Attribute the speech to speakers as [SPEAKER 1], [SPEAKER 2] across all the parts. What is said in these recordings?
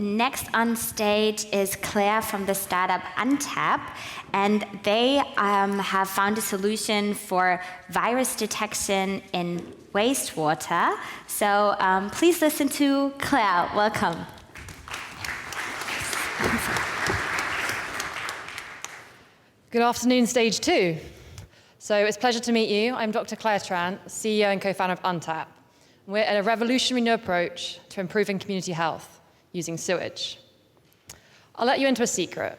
[SPEAKER 1] next on stage is Claire from the startup Untap, and they have found a solution for virus detection in wastewater. So please listen to Claire. Welcome.
[SPEAKER 2] Good afternoon, stage 2. So it's a pleasure to meet you. I'm Dr. Claire Trant, CEO and co-founder of Untap. We're a revolutionary new approach to improving community health using sewage. I'll let you into a secret.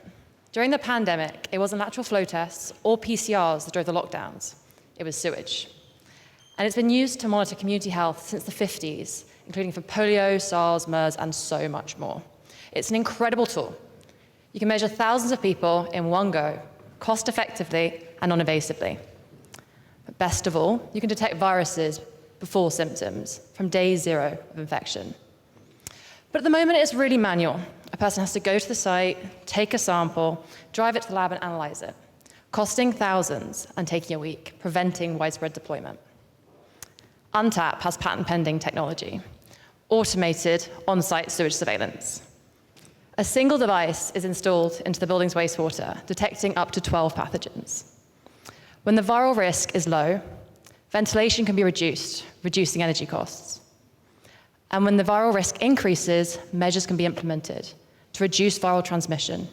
[SPEAKER 2] During the pandemic, it wasn't lateral flow tests or PCRs that drove the lockdowns. It was sewage. And it's been used to monitor community health since the 50s, including for polio, SARS, MERS, and so much more. It's an incredible tool. You can measure thousands of people in one go, cost-effectively and non-invasively. But best of all, you can detect viruses before symptoms, from day 0 of infection. But at the moment, it's really manual. A person has to go to the site, take a sample, drive it to the lab and analyze it, costing thousands and taking a week, preventing widespread deployment. Untap has patent-pending technology, automated on-site sewage surveillance. A single device is installed into the building's wastewater, detecting up to 12 pathogens. When the viral risk is low, ventilation can be reduced, reducing energy costs. And when the viral risk increases, measures can be implemented to reduce viral transmission,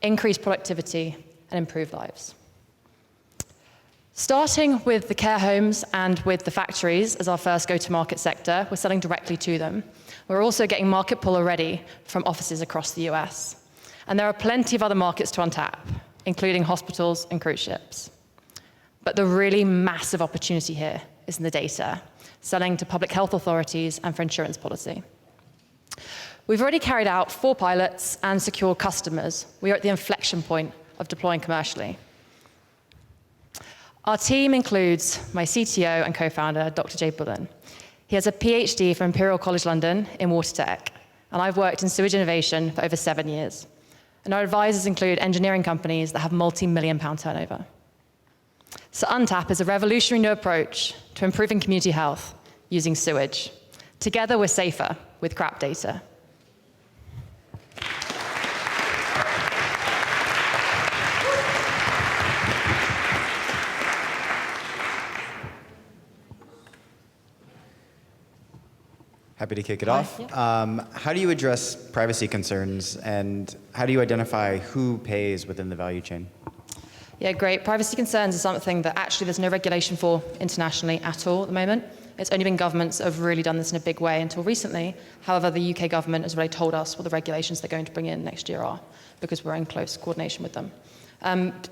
[SPEAKER 2] increase productivity, and improve lives. Starting with the care homes and with the factories as our first go-to-market sector, we're selling directly to them. We're also getting market pull already from offices across the US. And there are plenty of other markets to untap, including hospitals and cruise ships. But the really massive opportunity here is in the data, selling to public health authorities and for insurance policy. We've already carried out 4 pilots and secured customers. We are at the inflection point of deploying commercially. Our team includes my CTO and co-founder, Dr. Jay Bullen. He has a PhD from Imperial College London in water tech, and I've worked in sewage innovation for over 7 years. And our advisors include engineering companies that have multi-million-pound turnover. So Untap is a revolutionary new approach to improving community health using sewage. Together, we're safer with crap data.
[SPEAKER 3] Happy to kick it off.
[SPEAKER 2] Yeah.
[SPEAKER 3] How do you address privacy concerns, and how do you identify who pays within the value chain?
[SPEAKER 2] Yeah, great. Privacy concerns is something that actually there's no regulation for internationally at all at the moment. It's only been governments that have really done this in a big way until recently. However, the UK government has already told us what the regulations they're going to bring in next year are, because we're in close coordination with them.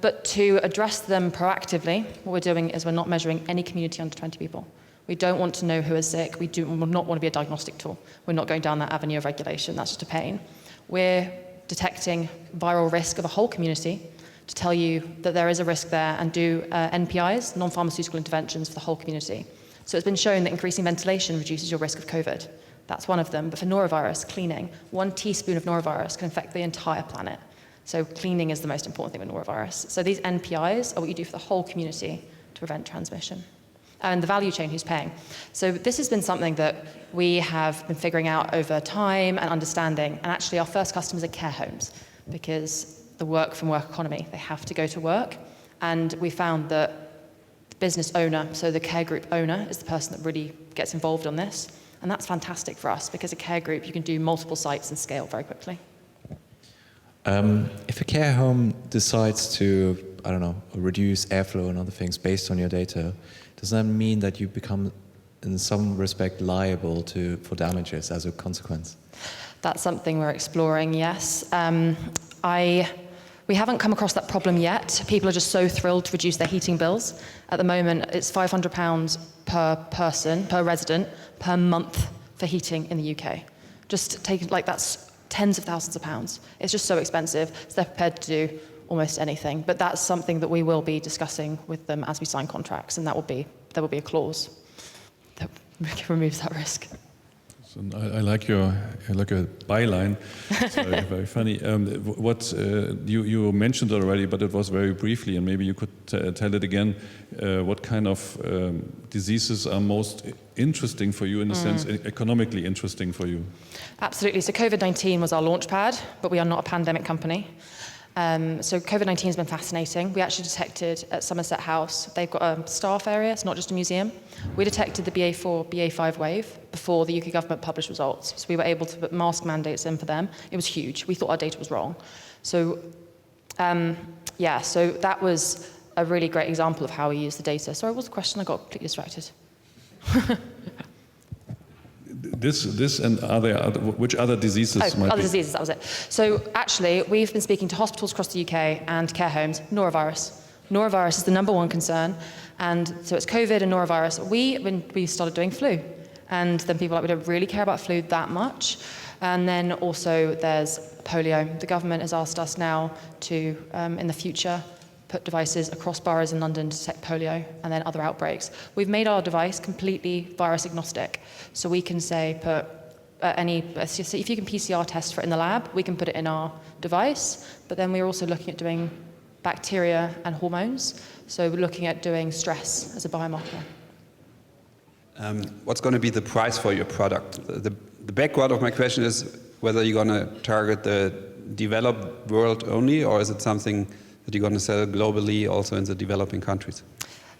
[SPEAKER 2] But to address them proactively, what we're doing is we're not measuring any community under 20 people. We don't want to know who is sick. We do not want to be a diagnostic tool. We're not going down that avenue of regulation. That's just a pain. We're detecting viral risk of a whole community to tell you that there is a risk there and do NPIs, non-pharmaceutical interventions for the whole community. So it's been shown that increasing ventilation reduces your risk of COVID. That's one of them. But for norovirus, cleaning, 1 teaspoon of norovirus can infect the entire planet. So cleaning is the most important thing with norovirus. So these NPIs are what you do for the whole community to prevent transmission. And the value chain, who's paying. So this has been something that we have been figuring out over time and understanding. And actually our first customers are care homes, because the work from work economy, they have to go to work. And we found that the business owner, so the care group owner, is the person that really gets involved on this. And that's fantastic for us, because a care group, you can do multiple sites and scale very quickly.
[SPEAKER 4] If a care home decides to, I don't know, reduce airflow and other things based on your data, does that mean that you become, in some respect, liable for damages as a consequence?
[SPEAKER 2] That's something we're exploring, yes. We haven't come across that problem yet. People are just so thrilled to reduce their heating bills. At the moment, it's £500 per person, per resident, per month for heating in the UK. Just take, like, that's tens of thousands of pounds. It's just so expensive, so they're prepared to do almost anything. But that's something that we will be discussing with them as we sign contracts, and there will be a clause that removes that risk.
[SPEAKER 5] So I like your byline. It's very funny. What you mentioned already, but it was very briefly, and maybe you could tell it again. What kind of diseases are most interesting for you in the sense economically interesting for you?
[SPEAKER 2] Absolutely. So COVID-19 was our launch pad, but we are not a pandemic company. So COVID-19 has been fascinating. We actually detected at Somerset House, they've got a staff area, it's not just a museum. We detected the BA4, BA5 wave before the UK government published results. So we were able to put mask mandates in for them. It was huge. We thought our data was wrong. So so that was a really great example of how we use the data. Sorry, what was the question? I got completely distracted.
[SPEAKER 5] This and which other diseases might
[SPEAKER 2] other
[SPEAKER 5] be?
[SPEAKER 2] diseases, that was it. So actually, we've been speaking to hospitals across the UK and care homes, norovirus. Norovirus is the #1 concern, and so it's COVID and norovirus. When we started doing flu, and then people were like, we don't really care about flu that much. And then also there's polio. The government has asked us now to, in the future, put devices across boroughs in London to detect polio and then other outbreaks. We've made our device completely virus agnostic. So we can say if you can PCR test for it in the lab, we can put it in our device. But then we're also looking at doing bacteria and hormones. So we're looking at doing stress as a biomarker.
[SPEAKER 6] What's going to be the price for your product? The background of my question is whether you're going to target the developed world only, or is it something that you're going to sell globally also in the developing countries?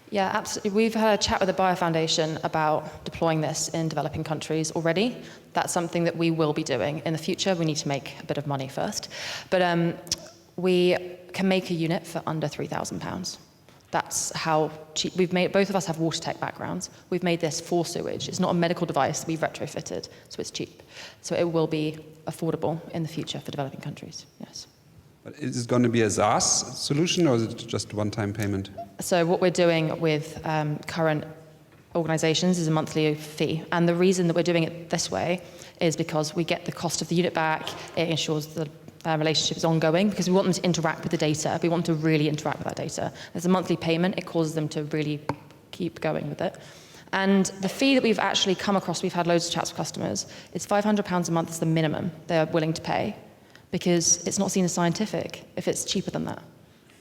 [SPEAKER 2] Yeah, absolutely. We've had a chat with the Bio Foundation about deploying this in developing countries already. That's something that we will be doing in the future. We need to make a bit of money first. But we can make a unit for under £3,000. That's how cheap we've made. Both of us have water tech backgrounds. We've made this for sewage. It's not a medical device that we've retrofitted, so it's cheap. So it will be affordable in the future for developing countries, yes.
[SPEAKER 6] But is it going to be a SaaS solution, or is it just one-time payment?
[SPEAKER 2] So what we're doing with current organizations is a monthly fee. And the reason that we're doing it this way is because we get the cost of the unit back. It ensures the relationship is ongoing because we want them to interact with the data. We want them to really interact with that data. There's a monthly payment. It causes them to really keep going with it. And the fee that we've actually come across, we've had loads of chats with customers, is £500 a month is the minimum they're willing to pay because it's not seen as scientific if it's cheaper than that,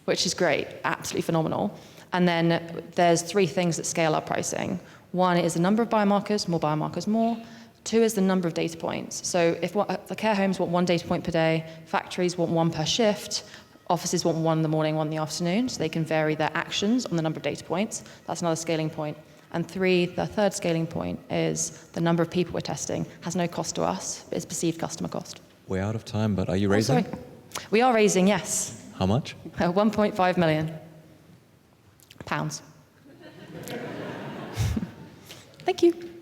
[SPEAKER 2] which is great, absolutely phenomenal. And then there's 3 things that scale our pricing. 1 is the number of biomarkers, more. 2 is the number of data points. So if the care homes want 1 data point per day, factories want 1 per shift, offices want 1 in the morning, 1 in the afternoon, so they can vary their actions on the number of data points. That's another scaling point. And 3, the third scaling point is the number of people we're testing has no cost to us, but it's perceived customer cost.
[SPEAKER 4] We're out of time, but are you raising?
[SPEAKER 2] Sorry. We are raising, yes.
[SPEAKER 4] How much?
[SPEAKER 2] 1.5 million pounds. Thank you.